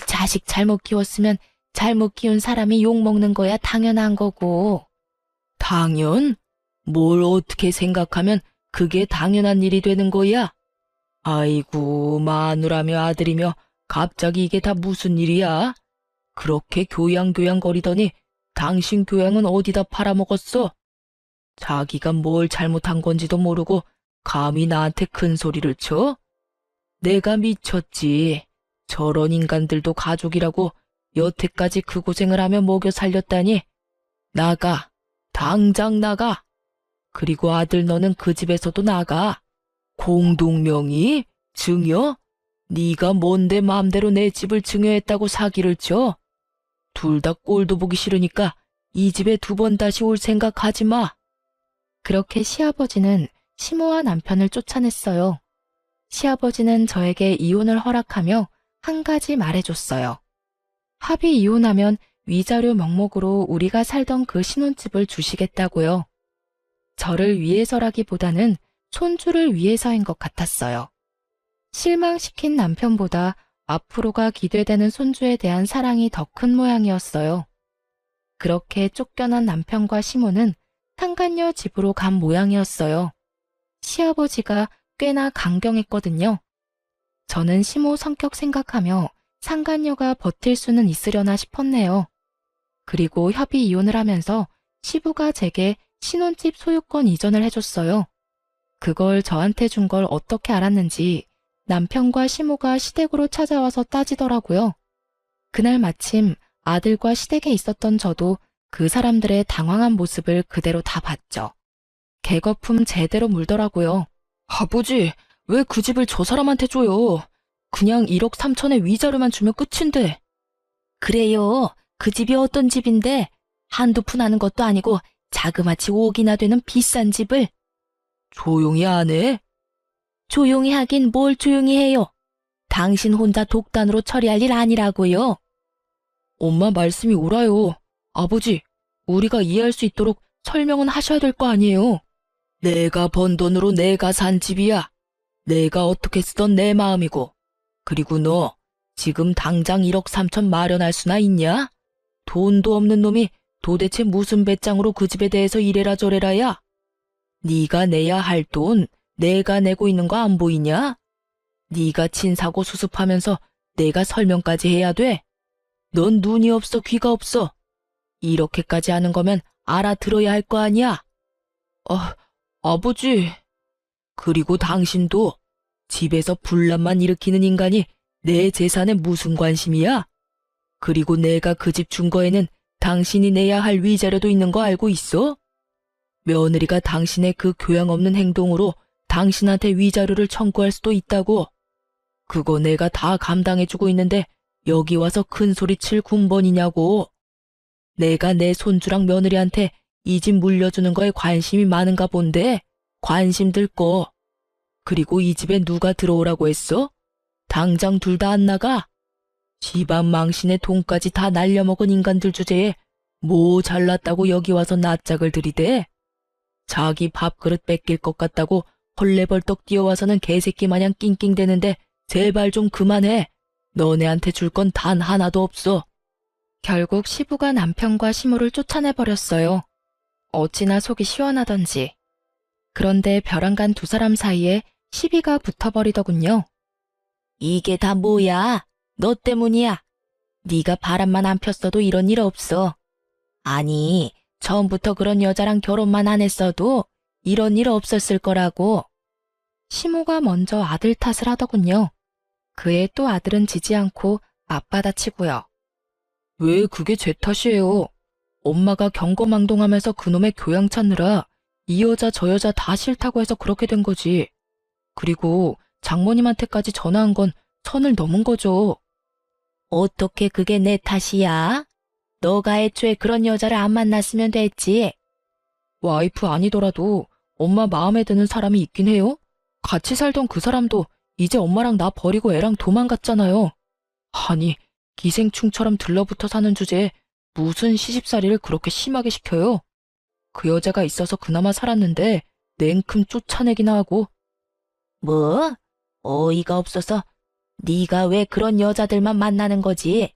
자식 잘못 키웠으면 잘못 키운 사람이 욕먹는 거야 당연한 거고. 당연? 뭘 어떻게 생각하면 그게 당연한 일이 되는 거야? 아이고, 마누라며 아들이며 갑자기 이게 다 무슨 일이야? 그렇게 교양거리더니 당신 교양은 어디다 팔아먹었어? 자기가 뭘 잘못한 건지도 모르고 감히 나한테 큰 소리를 쳐? 내가 미쳤지. 저런 인간들도 가족이라고 여태까지 그 고생을 하며 먹여 살렸다니. 나가. 당장 나가. 그리고 아들 너는 그 집에서도 나가. 공동명의? 증여? 네가 뭔데 마음대로 내 집을 증여했다고 사기를 쳐? 둘 다 꼴도 보기 싫으니까 이 집에 2번 다시 올 생각하지 마. 그렇게 시아버지는 시모와 남편을 쫓아냈어요. 시아버지는 저에게 이혼을 허락하며 한 가지 말해줬어요. 합의 이혼하면 위자료 명목으로 우리가 살던 그 신혼집을 주시겠다고요. 저를 위해서라기보다는 손주를 위해서인 것 같았어요. 실망시킨 남편보다 앞으로가 기대되는 손주에 대한 사랑이 더 큰 모양이었어요. 그렇게 쫓겨난 남편과 시모는 상간녀 집으로 간 모양이었어요. 시아버지가 꽤나 강경했거든요. 저는 시모 성격 생각하며 상간녀가 버틸 수는 있으려나 싶었네요. 그리고 협의 이혼을 하면서 시부가 제게 신혼집 소유권 이전을 해줬어요. 그걸 저한테 준 걸 어떻게 알았는지 남편과 시모가 시댁으로 찾아와서 따지더라고요. 그날 마침 아들과 시댁에 있었던 저도 그 사람들의 당황한 모습을 그대로 다 봤죠. 개거품 제대로 물더라고요. 아버지, 왜 그 집을 저 사람한테 줘요? 그냥 1억 3천의 위자료만 주면 끝인데. 그래요. 그 집이 어떤 집인데 한두 푼 하는 것도 아니고 자그마치 5억이나 되는 비싼 집을. 조용히 안 해? 조용히 하긴 뭘 조용히 해요. 당신 혼자 독단으로 처리할 일 아니라고요. 엄마 말씀이 옳아요. 아버지, 우리가 이해할 수 있도록 설명은 하셔야 될 거 아니에요. 내가 번 돈으로 내가 산 집이야. 내가 어떻게 쓰던 내 마음이고. 그리고 너 지금 당장 1억 3천 마련할 수나 있냐? 돈도 없는 놈이 도대체 무슨 배짱으로 그 집에 대해서 이래라 저래라야? 네가 내야 할 돈 내가 내고 있는 거 안 보이냐? 네가 친사고 수습하면서 내가 설명까지 해야 돼? 넌 눈이 없어 귀가 없어. 이렇게까지 하는 거면 알아들어야 할 거 아니야? 아버지. 그리고 당신도 집에서 분란만 일으키는 인간이 내 재산에 무슨 관심이야? 그리고 내가 그 집 준 거에는 당신이 내야 할 위자료도 있는 거 알고 있어? 며느리가 당신의 그 교양 없는 행동으로 당신한테 위자료를 청구할 수도 있다고. 그거 내가 다 감당해주고 있는데 여기 와서 큰 소리 칠 군번이냐고. 내가 내 손주랑 며느리한테 이 집 물려주는 거에 관심이 많은가 본데 관심 들 거. 그리고 이 집에 누가 들어오라고 했어? 당장 둘 다 안 나가. 집안 망신에 돈까지 다 날려먹은 인간들 주제에 뭐 잘났다고 여기 와서 낯짝을 들이대? 자기 밥그릇 뺏길 것 같다고 헐레벌떡 뛰어와서는 개새끼 마냥 낑낑대는데 제발 좀 그만해. 너네한테 줄 건 단 하나도 없어. 결국 시부가 남편과 시모를 쫓아내버렸어요. 어찌나 속이 시원하던지. 그런데 벼랑간 두 사람 사이에 시비가 붙어버리더군요. 이게 다 뭐야? 너 때문이야. 네가 바람만 안 폈어도 이런 일 없어. 아니, 처음부터 그런 여자랑 결혼만 안 했어도 이런 일 없었을 거라고. 시모가 먼저 아들 탓을 하더군요. 그의 또 아들은 지지 않고 맞받아치고요. 왜 그게 제 탓이에요? 엄마가 경거망동하면서 그놈의 교양 찾느라 이 여자 저 여자 다 싫다고 해서 그렇게 된 거지. 그리고 장모님한테까지 전화한 건 선을 넘은 거죠. 어떻게 그게 내 탓이야? 너가 애초에 그런 여자를 안 만났으면 됐지. 와이프 아니더라도 엄마 마음에 드는 사람이 있긴 해요? 같이 살던 그 사람도 이제 엄마랑 나 버리고 애랑 도망갔잖아요. 아니, 기생충처럼 들러붙어 사는 주제에 무슨 시집살이를 그렇게 심하게 시켜요? 그 여자가 있어서 그나마 살았는데 냉큼 쫓아내기나 하고. 뭐? 어이가 없어서 네가 왜 그런 여자들만 만나는 거지?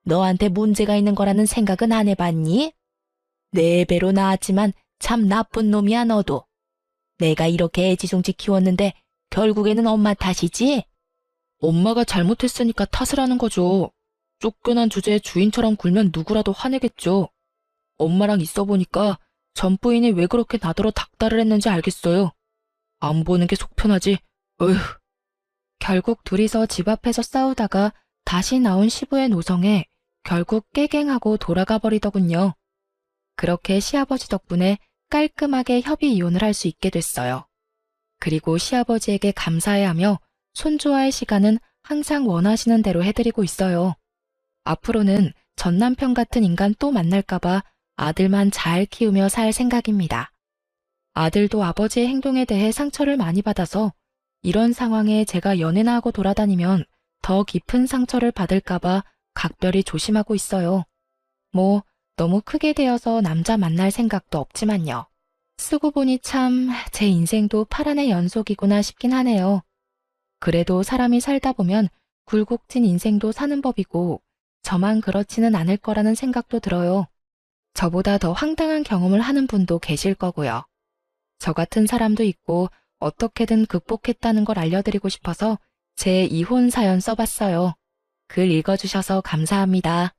너한테 문제가 있는 거라는 생각은 안 해봤니? 네 배로 나았지만 참 나쁜 놈이야 너도. 내가 이렇게 애지중지 키웠는데 결국에는 엄마 탓이지? 엄마가 잘못했으니까 탓을 하는 거죠. 쫓겨난 주제에 주인처럼 굴면 누구라도 화내겠죠. 엄마랑 있어 보니까 전 부인이 왜 그렇게 나더러 닥달을 했는지 알겠어요. 안 보는 게 속편하지. 어휴. 결국 둘이서 집 앞에서 싸우다가 다시 나온 시부의 노성에 결국 깨갱하고 돌아가 버리더군요. 그렇게 시아버지 덕분에 깔끔하게 협의 이혼을 할 수 있게 됐어요. 그리고 시아버지에게 감사해하며 손주와의 시간은 항상 원하시는 대로 해드리고 있어요. 앞으로는 전 남편 같은 인간 또 만날까봐 아들만 잘 키우며 살 생각입니다. 아들도 아버지의 행동에 대해 상처를 많이 받아서 이런 상황에 제가 연애나 하고 돌아다니면 더 깊은 상처를 받을까봐 각별히 조심하고 있어요. 뭐 너무 크게 되어서 남자 만날 생각도 없지만요. 쓰고 보니 참 제 인생도 파란의 연속이구나 싶긴 하네요. 그래도 사람이 살다 보면 굴곡진 인생도 사는 법이고 저만 그렇지는 않을 거라는 생각도 들어요. 저보다 더 황당한 경험을 하는 분도 계실 거고요. 저 같은 사람도 있고 어떻게든 극복했다는 걸 알려드리고 싶어서 제 이혼 사연 써봤어요. 글 읽어주셔서 감사합니다.